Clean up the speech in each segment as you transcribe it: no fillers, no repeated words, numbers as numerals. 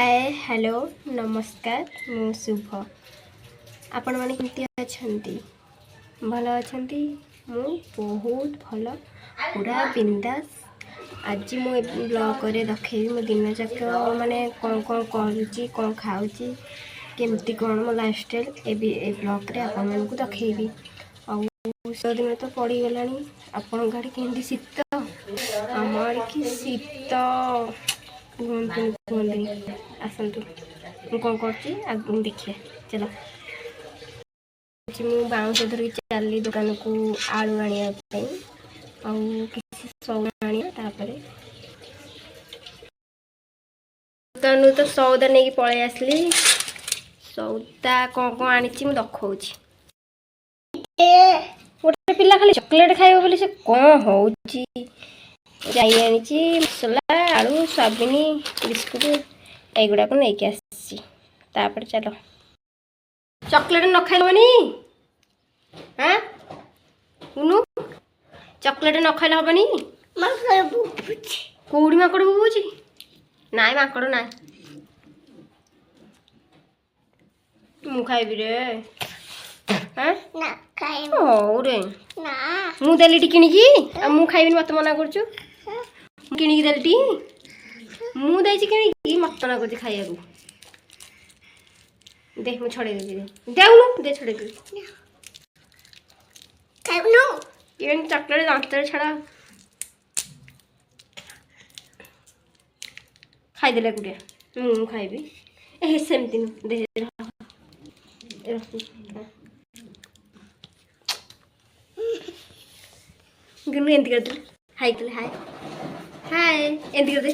Hi hello नमस्कार मु शुभ आपण माने केमती अछंती भल अछंती मु बहुत भल पूरा बिंदास। आज मु ब्लॉग करे देखी मो दिन जाक माने कौन कौन करूची कौन खाऊची केमती कौन मो लाइफस्टाइल ए ब्लॉग रे आपण मानकु देखैबी। आ दिन तो पड़ी गलानी आपण गाड़ी केमती शीत आमर कि शीत आसतु मु कौन कर देखिए चलो। मु बाउंस धरिक चली दुकान को आलू आने दुकान तो सौदा नहीं पलि आसली। सौदा कौन कौन आनी देखी गोटे पिला खाली चॉकलेट खाइब बोली से कौन हो मसला आलू सोयाबीन बिस्कुट एगुड़ा को लेकिन आसपर चलो। चॉकलेट न खाइबनी हाँ उनु चॉकलेट न खाइले हेनी कौड़ी माकड़ बुबुची नाई माकड़ ना मु खाइबी रे हाँ हौ रे मु देली टी किणिकी मु खाइबिनी मत मना करछु किणिकी देली टी मु देछि किणिकी मत मना करछि खाइया को देख मु छड़े दे देउनु दे छड़े दे खाइबनु ये चॉकलेट दांत छड़ा खाई देले गुडिया मु खाइबी ए सेमती दे गुनु एंती कर दे हाय कर हाय हाय एंती कर दे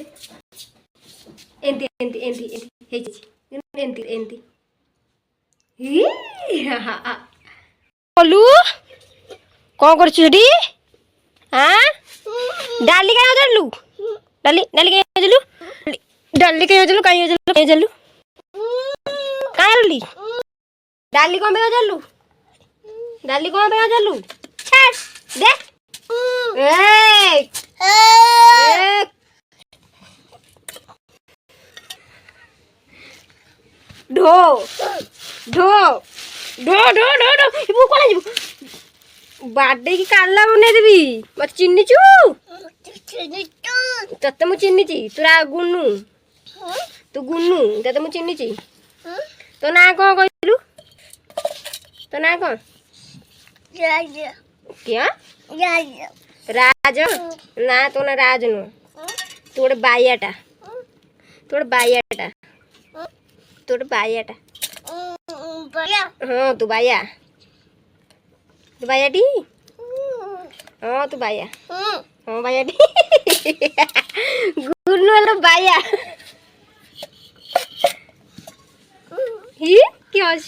एंती एंती एंती एंती हे गुनु एंती एंती ही हा हा बोलू कौन कर छुडी हां डाली का जल्लू डाली डाली के जल्लू डाली के जल्लू काई जल्लू काई डाली डाली कौन पे जल्लू डाली कौन पे जल्लू छाड़ दे ए ढो ढो ढो ढो ढो ढो इबु कोन जिबु बाडे की काला बने देबी मत चिन्नी छु तते मु चिन्नी ची तोरा गुन्नू तू गुन्नू तते मु चिन्नी ची तो ना कौन कहलु तो ना कौन क्या राज ना तो ना राज नु तू गोटे बायाटा तू गोटे बायाटा तू गोटे बायाटा हाँ तू बाया टी हाँ तू बाया हाँ बाया टी गुन्नू वाला बाया ही क्या है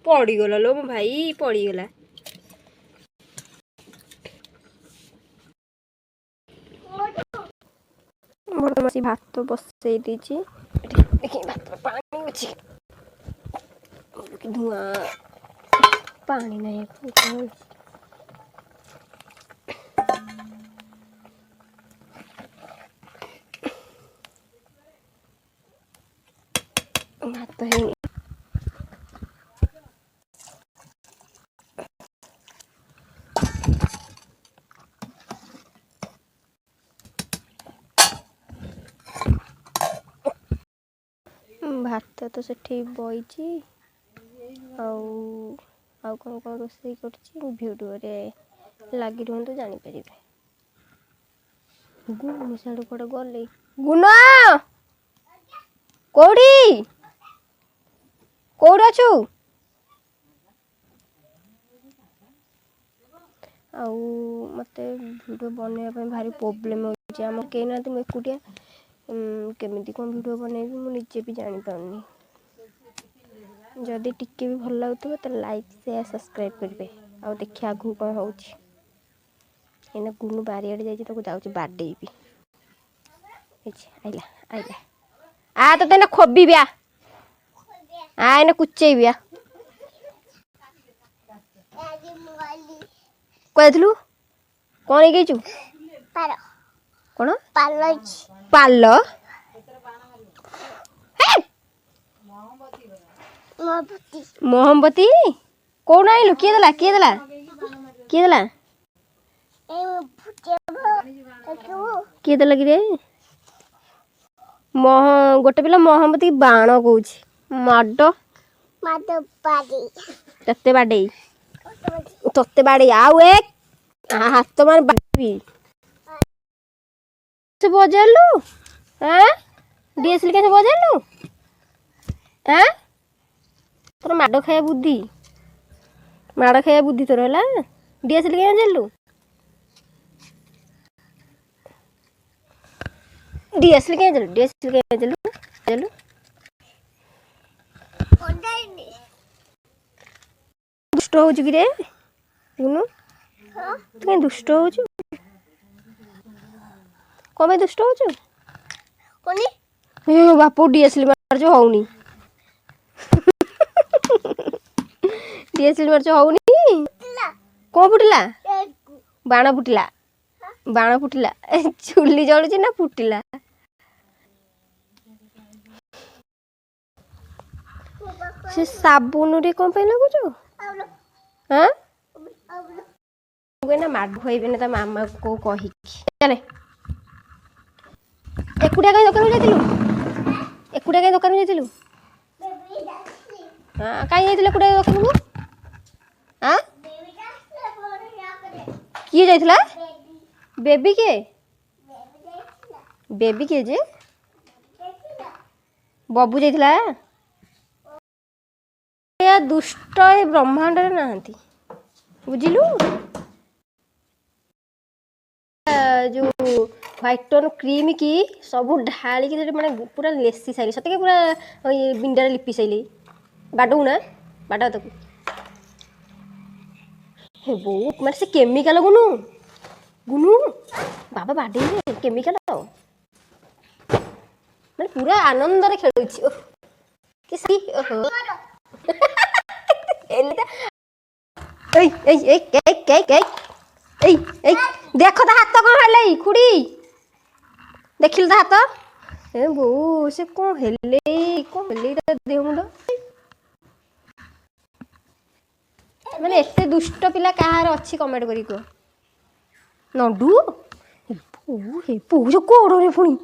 पड़ी गला लो मो भाई पड़ी गला बर्तमान भात तो बसई दीची देखी भात पानी अच्छी धुआं पानी नहीं भात है भात तो सेठी बईची आउ कौन कौन रोसई भिडियो लगी रुहतु जापर गुण साड़ू कड़े गले गुण कौड़ी कौड़ी अच्छु मत भिडियो बनवाई भारी प्रोब्लेम होम कहीं ना मुझे एकुटिया केमिति कौन वीडियो बनैबी मु निजे भी जानी पाउनी। जदि टिके भी भल लगुव तो लाइक शेयर सब्सक्राइब करेंगे आ देखिए आगू कौन हो गुनु बारियाड़े जाऊँ जाऊँ बाडेबी आइला आइला आ तो तेना खोबी बिया आ एने कुचे बिया कहलु कौन गई कौन पाल मोहम्बती कौन आइलु किए देला किए देला कि रे गोटे पिला मोहम्बती बाण कौच माड तते बाडे आउ एक हाथ मार बाड़ी से बजालु हैं डीएसएल कैसे बजालु हैं तोर माड खाया बुद्धि तोर है डीएसएल क्या बजालु डीएसएल क्या बजालु दुष्ट हो कि रे तू कहीं दुष्ट हो कौन दुष्ट हो बापू डीएसएल मार्च होनी डीएसएल मार्च होनी कौन फुटिला बाण फुटिला चुली जलुची ना फुटिला से साबुन रे कौन पे लगुच हाँ ना माड होइबे ना ता मामा को कहि चले एकुडिया कहीं दुकान जाइलु हाँ कहीं जाइलु एकुडिया दुकान को हाँ किए जाइथला बेबी के जे बबू जाइथला या दुष्ट ए ब्रह्मांड रे नाहंती बुझिलु जो व्हाइट टोन क्रीम की सब ढाली की माने पूरा लेसी सारी सते के पूरा बिंडारे लिपि साइले बाडू ना बाडा तक हे बो माने से केमिकल गुनु बाबा बाडे केमिकल माने पूरा आनंद रे खेलुची किसी ओहो एले ए देख तो हाथ कौन हेले खुड़ी देखिल तो हाथ ए बो से कौन हेले देह मुंड माने एते दुष्ट पिला कहार अच्छी कमेंट करी को नडू हे पो जो कोड़ रे पुणी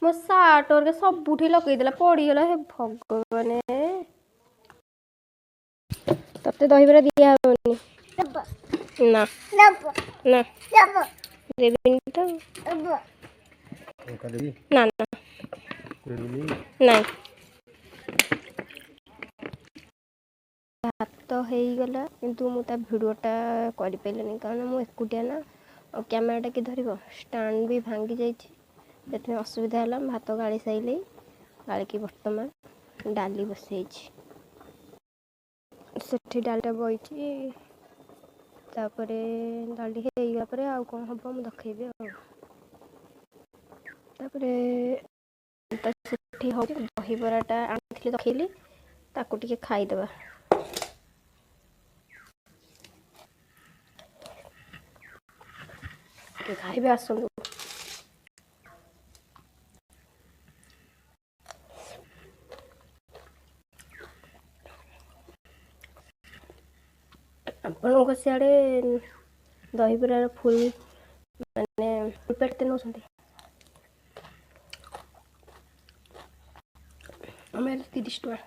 मो सार्ट और सबुठी लगे पड़गला हे भगवान तते दहीबरा दिया होनी ना देवी तो ना नहीं हाथ हो गला किंतु मुझे भिडटा कर पारे कारण मुझे एकुटिया ना और कैमेराटा कि धर स्टैंड भी भांगी जाइए असुविधा है भात गाड़ी सारे गाड़ी बर्तमान डाली बसई से डालटा बही डाली होगापर आउ कौन हम मुझे देखी दहीबराटा आनी देखली ताकू टे खाईदे खाइबे आसतु आपण सियाड़े दहीबरार फुल माने पेटे नौ आम 30 टका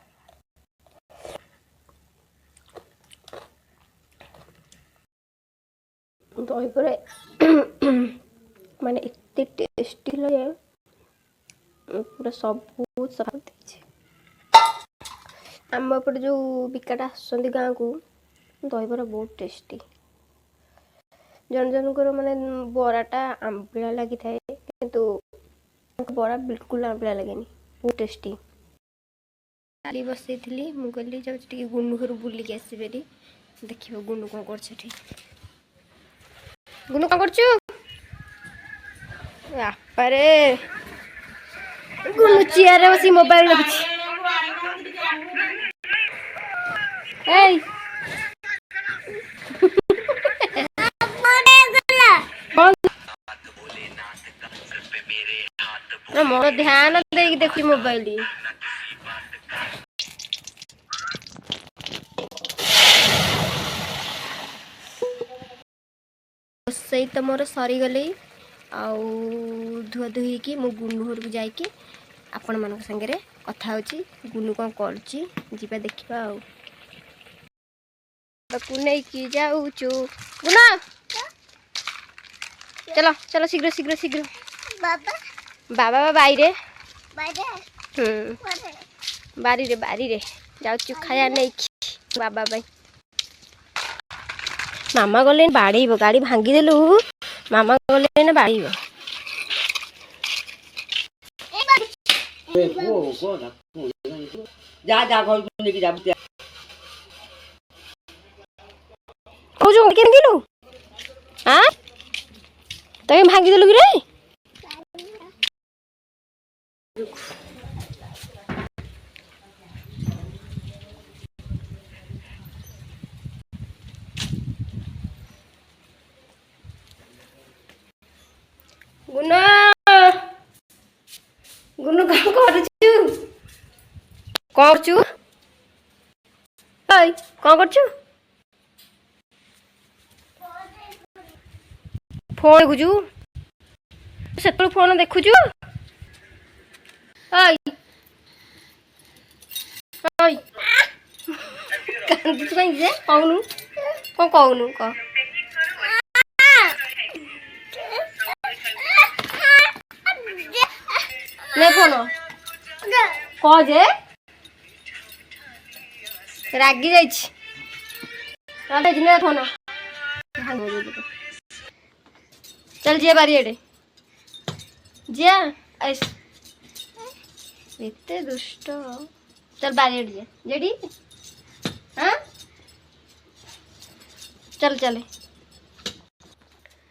दहीबरा माने एते टेस्टी लगे पूरा सब सफा आम एपटे जो बिकाटा आसुँच गाँव को दहीबरा बहुत टेस्टी जन जनकर माने बराटा आंबिला लगी थाए किंतु बरा बिल्कुल आंबिला लगे बहुत टेस्टी डाली बसई थी मुझे कहली जाऊँगी गुनु घर बुलिक आसबे देखिए गुनु कौन कर गुनु कौन करपारे गुनु चेयर बस मोबाइल देखुची ना मोर ध्यान देकी देखी मोबाइल। रोसई तो मोर सरी गले आउ धुआ धुई कि मु गुनु घर को जाइए आपण मान संगे कथा होची गुनु कौन करची जीवा देखिबा आउ बापू नहीं की जाऊचु गुना चलो चलो शीघ्र शीघ्र शीघ्र बाबा बाबा बाईरे बारी रे जाऊचु खाया नहीं बाबा भाई मामा गले बाड़ेब गाड़ी भांगी देलु मामा गले ना बाड़ेब जा जा घर को लेके जा कोजो के गेलु हां तय भांगी देलु कि रे गुना गुनु कौन करछु करछु ओय कौन करछु फोन देखुछु सेतु फोन देखुछु ओय ओय कांदु कहीं जे कहनु कौन कहनु कह ले फोन कह जे रागी जाइछि चल जिने फोन चल जे बारी एडे जे ऐस एते दुष्ट चल बारी एडे जे जेडी हां चल चले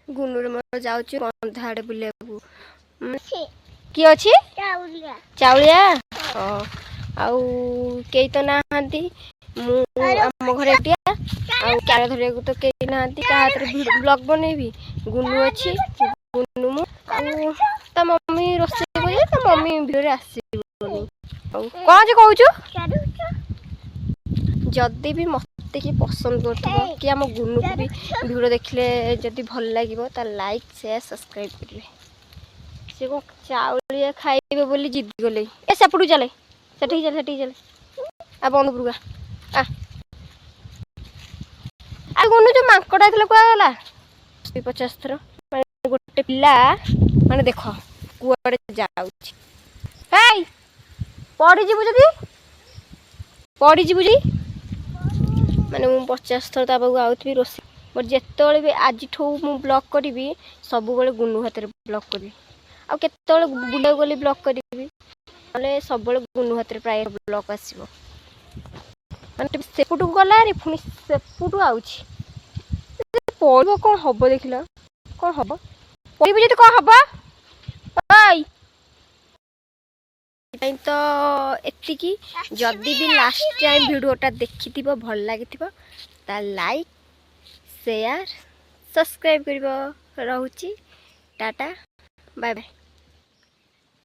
गुनुर मर जाउछु अंधाड़े बुलेबू कि अछि चाउलिया आउ कई तो नाहांती मु हम घर एटिया आउ क्यारे धरे तो कई नाहांती का हाथ रे ब्लॉग बनेबी गुनु अछि गुनु मु आउ त मम्मी रोसे करे त मम्मी भिडियो आसीबनी आउ कोन जे कहउछु जदी भी मते की पसंद करथबो कि हम गुनु को भी वीडियो देखले जदी भल लागिवो त लाइक शेयर सब्सक्राइब करिवे से को चाउलिया खाइबे बोली जिद गले ए सेपटू चले सेठी चले आ बंद पुरगा आ गुनु जो मांकड़ा थले को गला 50 थर माने गोटे पिला माने देखो कुआडे जाउछि हेय पड़ी जीबु जी माने मु 50 थर ता बाबू आउथबी रोसी बट जेतोले भी आज ठो मु ब्लॉक करबी सब बेले गुनु हाथ रे ब्लॉक करबी आ केतोले बुले गली ब्लॉक करबी माने सब बेले गुनु हाथ रे प्राय ब्लॉक आसीबो माने सेपुटू गला रे पुनी सेपुटू आउछि पड़ो कौन हब देखिल कौन हब पड़ो जी कौन हब तो एतिकी जदि भी लास्ट टाइम वीडियोटा देखि भल लगी लाइक शेयर सब्सक्राइब कर टाटा बाय बाय।